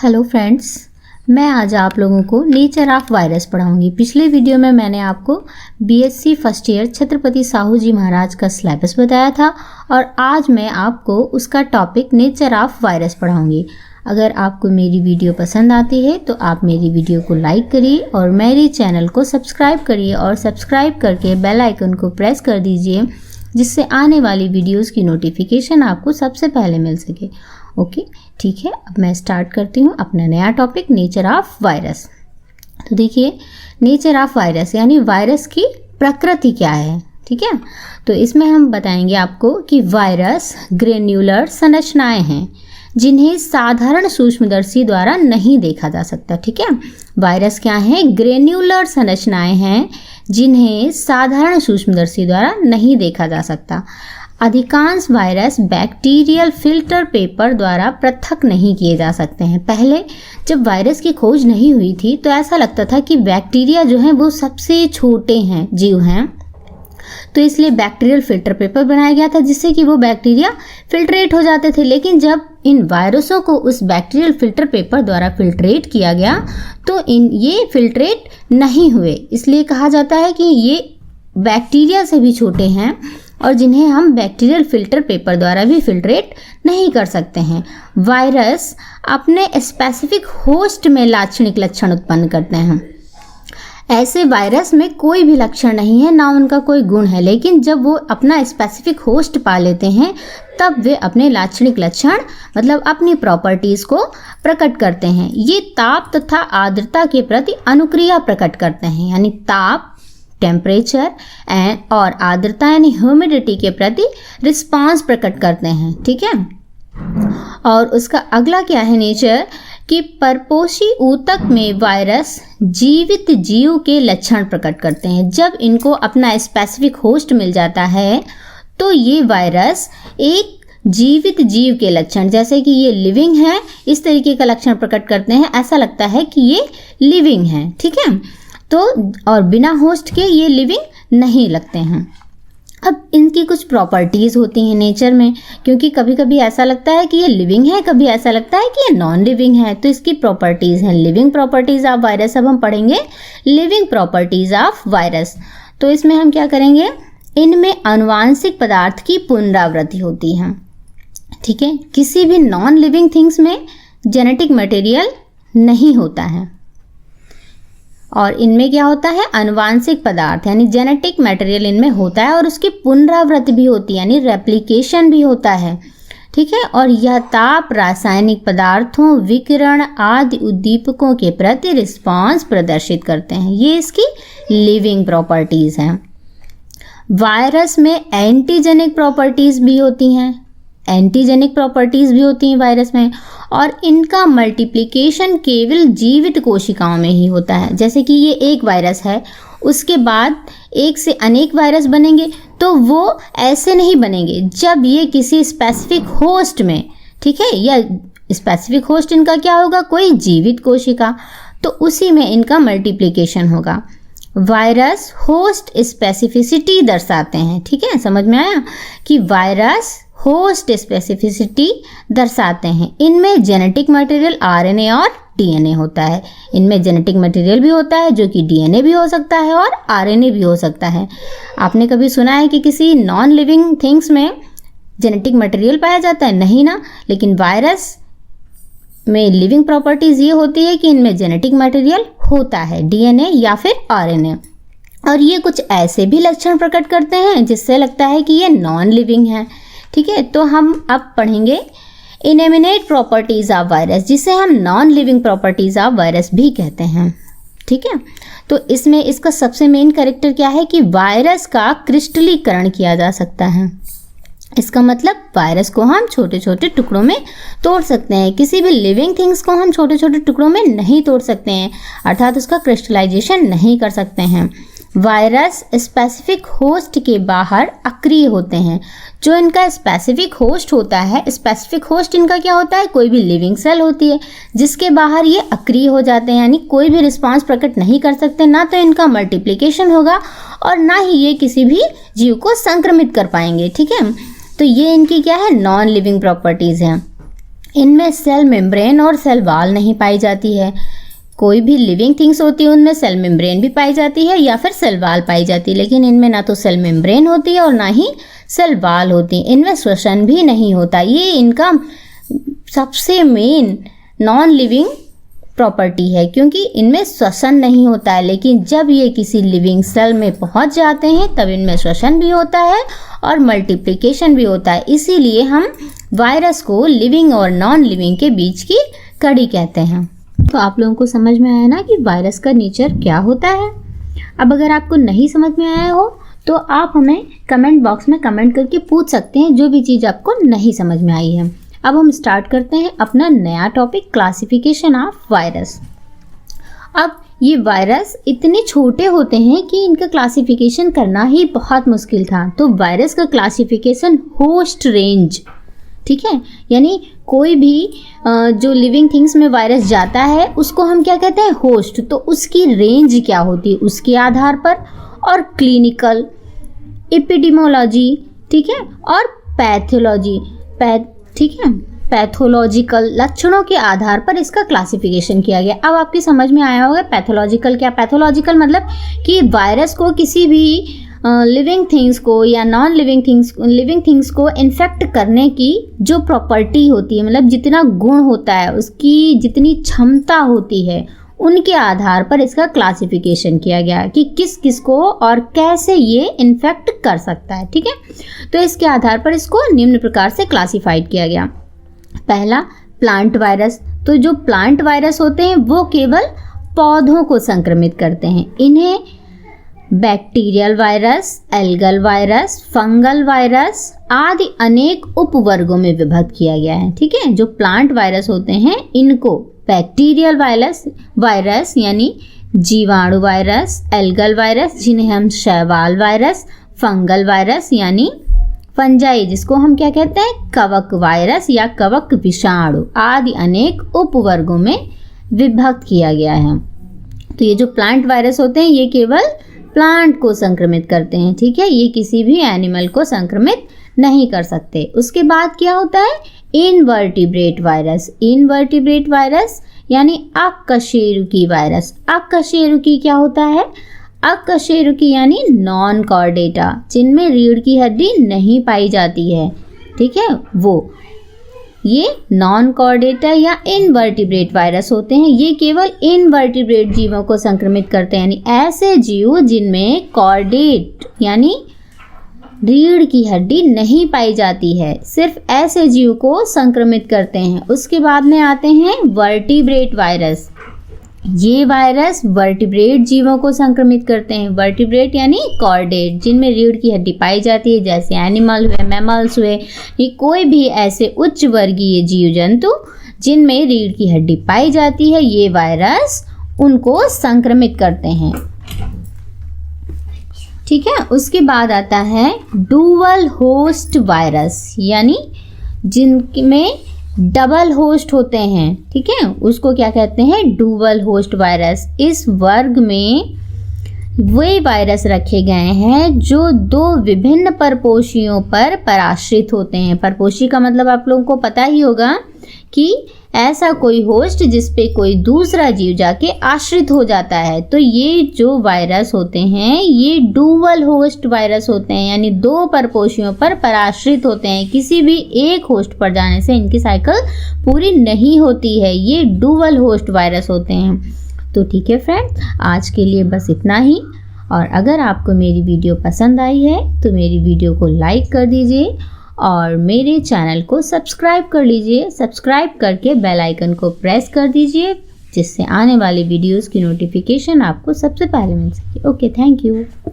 Hello friends, मैं आज आप लोगों को नेचर ऑफ वायरस पढ़ाऊंगी। पिछले वीडियो में मैंने आपको BSc first year Chhatrapati Sahu ji Maharaj का सिलेबस बताया था और आज मैं आपको उसका टॉपिक नेचर ऑफ वायरस पढ़ाऊंगी। अगर आपको मेरी वीडियो पसंद आती है तो आप मेरी वीडियो को लाइक करिए और मेरे चैनल को सब्सक्राइब करिए और सब्सक्राइब करके बेल आइकन को प्रेस कर दीजिए, जिससे आने वाली वीडियोस की नोटिफिकेशन आपको सबसे पहले मिल सके। ओके, ठीक है। अब मैं स्टार्ट करती हूँ अपना नया टॉपिक, नेचर ऑफ वायरस। तो देखिए, नेचर ऑफ वायरस यानी वायरस की प्रकृति क्या है। ठीक है, तो इसमें हम बताएंगे आपको कि वायरस ग्रेन्युलर संरचनाएं हैं जिन्हें साधारण सूक्ष्मदर्शी द्वारा नहीं देखा जा सकता। ठीक है, वायरस क्या है? ग्रेन्युलर संरचनाएं हैं जिन्हें साधारण सूक्ष्मदर्शी द्वारा नहीं देखा जा सकता। अधिकांश वायरस बैक्टीरियल फिल्टर पेपर द्वारा पृथक नहीं किए जा सकते हैं। पहले जब वायरस की खोज नहीं हुई थी तो ऐसा लगता था कि बैक्टीरिया जो हैं वो सबसे छोटे हैं जीव हैं, तो इसलिए बैक्टीरियल फिल्टर पेपर बनाया गया था जिससे कि वो बैक्टीरिया फिल्ट्रेट हो जाते थे। लेकिन जब इन वायरसों को उस बैक्टीरियल फिल्टर पेपर द्वारा फिल्ट्रेट किया गया तो ये फिल्ट्रेट नहीं हुए, इसलिए कहा जाता है कि ये बैक्टीरिया से भी छोटे हैं और जिन्हें हम बैक्टीरियल फिल्टर पेपर द्वारा भी फिल्ट्रेट नहीं कर सकते हैं। वायरस अपने स्पेसिफिक होस्ट में लाक्षणिक लक्षण उत्पन्न करते हैं। ऐसे वायरस में कोई भी लक्षण नहीं है, ना उनका कोई गुण है, लेकिन जब वो अपना स्पेसिफिक होस्ट पा लेते हैं तब वे अपने लाक्षणिक लक्षण मतलब अपनी प्रॉपर्टीज को प्रकट करते हैं। ये ताप तथा आर्द्रता के प्रति अनुक्रिया प्रकट करते हैं, यानी ताप टेम्परेचर और आर्द्रता यानी ह्यूमिडिटी के प्रति रिस्पांस प्रकट करते हैं। ठीक है, और उसका अगला क्या है नेचर कि परपोषी ऊतक में वायरस जीवित जीव के लक्षण प्रकट करते हैं। जब इनको अपना स्पेसिफिक होस्ट मिल जाता है तो ये वायरस एक जीवित जीव के लक्षण, जैसे कि ये लिविंग है, इस तरीके का लक्षण प्रकट करते हैं। ऐसा लगता है कि ये लिविंग है। ठीक है, तो और बिना होस्ट के ये लिविंग नहीं लगते हैं। अब इनकी कुछ प्रॉपर्टीज़ होती हैं नेचर में, क्योंकि कभी कभी ऐसा लगता है कि ये लिविंग है, कभी ऐसा लगता है कि ये नॉन लिविंग है, तो इसकी प्रॉपर्टीज़ हैं। लिविंग प्रॉपर्टीज़ ऑफ वायरस, अब हम पढ़ेंगे लिविंग प्रॉपर्टीज़ ऑफ वायरस। तो इसमें हम क्या करेंगे, इनमें आनुवांशिक पदार्थ की पुनरावृत्ति होती है। ठीक है, किसी भी नॉन लिविंग थिंग्स में जेनेटिक मटेरियल नहीं होता है और इनमें क्या होता है, आनुवांशिक पदार्थ यानी जेनेटिक मटेरियल इनमें होता है और उसकी पुनरावृत्ति भी होती है यानी रेप्लिकेशन भी होता है। ठीक है, और यह ताप रासायनिक पदार्थों, विकिरण आदि उद्दीपकों के प्रति रिस्पांस प्रदर्शित करते हैं। ये इसकी लिविंग प्रॉपर्टीज हैं। वायरस में एंटीजेनिक प्रॉपर्टीज भी होती हैं, एंटीजेनिक प्रॉपर्टीज भी होती हैं वायरस में, और इनका मल्टीप्लिकेशन केवल जीवित कोशिकाओं में ही होता है। जैसे कि ये एक वायरस है, उसके बाद एक से अनेक वायरस बनेंगे, तो वो ऐसे नहीं बनेंगे जब ये किसी स्पेसिफिक होस्ट में, ठीक है, या स्पेसिफिक होस्ट इनका क्या होगा, कोई जीवित कोशिका, तो उसी में इनका मल्टीप्लिकेशन होगा। वायरस होस्ट स्पेसिफिसिटी दर्शाते हैं। ठीक है, समझ में आया कि वायरस होस्ट स्पेसिफिसिटी दर्शाते हैं। इनमें जेनेटिक मटेरियल आरएनए और डीएनए होता है। इनमें जेनेटिक मटेरियल भी होता है जो कि डीएनए भी हो सकता है और आरएनए भी हो सकता है। आपने कभी सुना है कि किसी नॉन लिविंग थिंग्स में जेनेटिक मटेरियल पाया जाता है? नहीं ना। लेकिन वायरस में लिविंग प्रॉपर्टीज ये होती है कि इनमें जेनेटिक मटेरियल होता है, डीएनए या फिर आरएनए, और ये कुछ ऐसे भी लक्षण प्रकट करते हैं जिससे लगता है कि ये नॉन लिविंग है। ठीक है, तो हम अब पढ़ेंगे इनएमिनेट प्रॉपर्टीज ऑफ वायरस, जिसे हम non living properties of virus भी कहते हैं। ठीक है, तो इसमें इसका सबसे मेन कैरेक्टर क्या है कि वायरस का क्रिस्टलीकरण किया जा सकता है। इसका मतलब वायरस को हम छोटे छोटे टुकड़ों में तोड़ सकते हैं। किसी भी लिविंग थिंग्स को हम छोटे छोटे टुकड़ों में नहीं तोड़ सकते हैं, अर्थात उसका क्रिस्टलाइजेशन नहीं कर सकते हैं। वायरस स्पेसिफिक होस्ट के बाहर अक्रिय होते हैं। जो इनका स्पेसिफिक होस्ट होता है, स्पेसिफिक होस्ट इनका क्या होता है, कोई भी लिविंग सेल होती है जिसके बाहर ये अक्रिय हो जाते हैं, यानी कोई भी रिस्पांस प्रकट नहीं कर सकते, ना तो इनका मल्टीप्लिकेशन होगा और ना ही ये किसी भी जीव को संक्रमित कर पाएंगे। ठीक है, तो ये इनकी क्या है, नॉन लिविंग प्रॉपर्टीज हैं। इनमें सेल मेम्ब्रेन और सेल वॉल नहीं पाई जाती है। कोई भी लिविंग थिंग्स होती है उनमें सेल मेम्ब्रेन भी पाई जाती है या फिर सेल वॉल पाई जाती है, लेकिन इनमें ना तो सेल मेम्ब्रेन होती है और ना ही सेल वॉल होती है। इनमें श्वसन भी नहीं होता। ये इनका सबसे मेन नॉन लिविंग प्रॉपर्टी है, क्योंकि इनमें श्वसन नहीं होता है। लेकिन जब ये किसी लिविंग सेल में पहुंच जाते हैं तब इनमें श्वसन भी होता है और मल्टीप्लिकेशन भी होता है। इसीलिए हम वायरस को लिविंग और नॉन लिविंग के बीच की कड़ी कहते हैं। तो आप लोगों को समझ में आया ना कि वायरस का नेचर क्या होता है। अब अगर आपको नहीं समझ में आया हो तो आप हमें कमेंट बॉक्स में कमेंट करके पूछ सकते हैं जो भी चीज़ आपको नहीं समझ में आई है। अब हम स्टार्ट करते हैं अपना नया टॉपिक, क्लासिफिकेशन ऑफ वायरस। अब ये वायरस इतने छोटे होते हैं कि इनका क्लासिफिकेशन करना ही बहुत मुश्किल था। तो वायरस का क्लासिफिकेशन होस्ट रेंज, ठीक है, यानी कोई भी जो लिविंग थिंग्स में वायरस जाता है उसको हम क्या कहते हैं, होस्ट। तो उसकी रेंज क्या होती है उसके आधार पर, और क्लिनिकल, एपिडेमियोलॉजी, ठीक है, और पैथोलॉजी, ठीक है, पैथोलॉजिकल लक्षणों के आधार पर इसका क्लासिफिकेशन किया गया। अब आपकी समझ में आया होगा पैथोलॉजिकल क्या। पैथोलॉजिकल मतलब कि वायरस को किसी भी लिविंग थिंग्स को या नॉन लिविंग थिंग्स को इन्फेक्ट करने की जो प्रॉपर्टी होती है, मतलब जितना गुण होता है, उसकी जितनी क्षमता होती है, उनके आधार पर इसका क्लासिफिकेशन किया गया कि किस किस को और कैसे ये इन्फेक्ट कर सकता है, ठीक है। तो इसके आधार पर इसको निम्न प्रकार से क्लासिफाइड किया गया। पहला, प्लांट वायरस। तो जो प्लांट वायरस होते हैं वो केवल पौधों को संक्रमित करते हैं। इन्हें bacterial virus, algal virus, fungal virus आदि अनेक उपवर्गों में विभक्त किया गया है, ठीक है। जो प्लांट वायरस होते हैं इनको बैक्टीरियल वायरस यानी जीवाणु वायरस, एल्गल वायरस जिन्हें हम शैवाल वायरस, फंगल वायरस यानी फंजाई जिसको हम क्या कहते हैं, कवक वायरस या कवक विषाणु आदि अनेक उपवर्गों में विभक्त किया गया है। तो ये जो प्लांट वायरस होते हैं ये केवल प्लांट को संक्रमित करते हैं, ठीक है, ये किसी भी एनिमल को संक्रमित नहीं कर सकते। उसके बाद क्या होता है, इनवर्टिब्रेट वायरस। इनवर्टिब्रेट वायरस यानी अकशेरुकी वायरस। अकशेरुकी क्या होता है, अकशेरुकी यानी नॉन कॉर्डेटा, जिनमें रीढ़ की हड्डी नहीं पाई जाती है, ठीक है, वो ये नॉन कॉर्डेटा या इनवर्टिब्रेट वायरस होते हैं। ये केवल इनवर्टिब्रेट जीवों को संक्रमित करते हैं, यानी ऐसे जीव जिनमें कॉर्डेट यानी रीढ़ की हड्डी नहीं पाई जाती है, सिर्फ ऐसे जीव को संक्रमित करते हैं। उसके बाद में आते हैं वर्टिब्रेट वायरस। ये वायरस वर्टिब्रेट जीवों को संक्रमित करते हैं। वर्टिब्रेट यानी कॉर्डेट, जिनमें रीढ़ की हड्डी पाई जाती है, जैसे एनिमल हुए, मैमल्स हुए, ये कोई भी ऐसे उच्च वर्गीय जीव जंतु जिनमें रीढ़ की हड्डी पाई जाती है, ये वायरस उनको संक्रमित करते हैं, ठीक है। उसके बाद आता है डुअल होस्ट वायरस, यानी जिनमें डबल होस्ट होते हैं, ठीक है, उसको क्या कहते हैं, डुअल होस्ट वायरस। इस वर्ग में वे वायरस रखे गए हैं जो दो विभिन्न परपोषियों पर पराश्रित होते हैं। परपोषी का मतलब आप लोगों को पता ही होगा कि ऐसा कोई होस्ट जिस पे कोई दूसरा जीव जाके आश्रित हो जाता है। तो ये जो वायरस होते हैं ये डुअल होस्ट वायरस होते हैं, यानी दो परपोषियों पर पराश्रित होते हैं। किसी भी एक होस्ट पर जाने से इनकी साइकिल पूरी नहीं होती है। ये डुअल होस्ट वायरस होते हैं। तो ठीक है फ्रेंड्स, आज के लिए बस इतना ही। और अगर आपको मेरी वीडियो पसंद आई है तो मेरी वीडियो को लाइक कर दीजिए और मेरे चैनल को सब्सक्राइब कर लीजिए। सब्सक्राइब करके बेल आइकन को प्रेस कर दीजिए, जिससे आने वाली वीडियोस की नोटिफिकेशन आपको सबसे पहले मिल सके। Okay, thank you.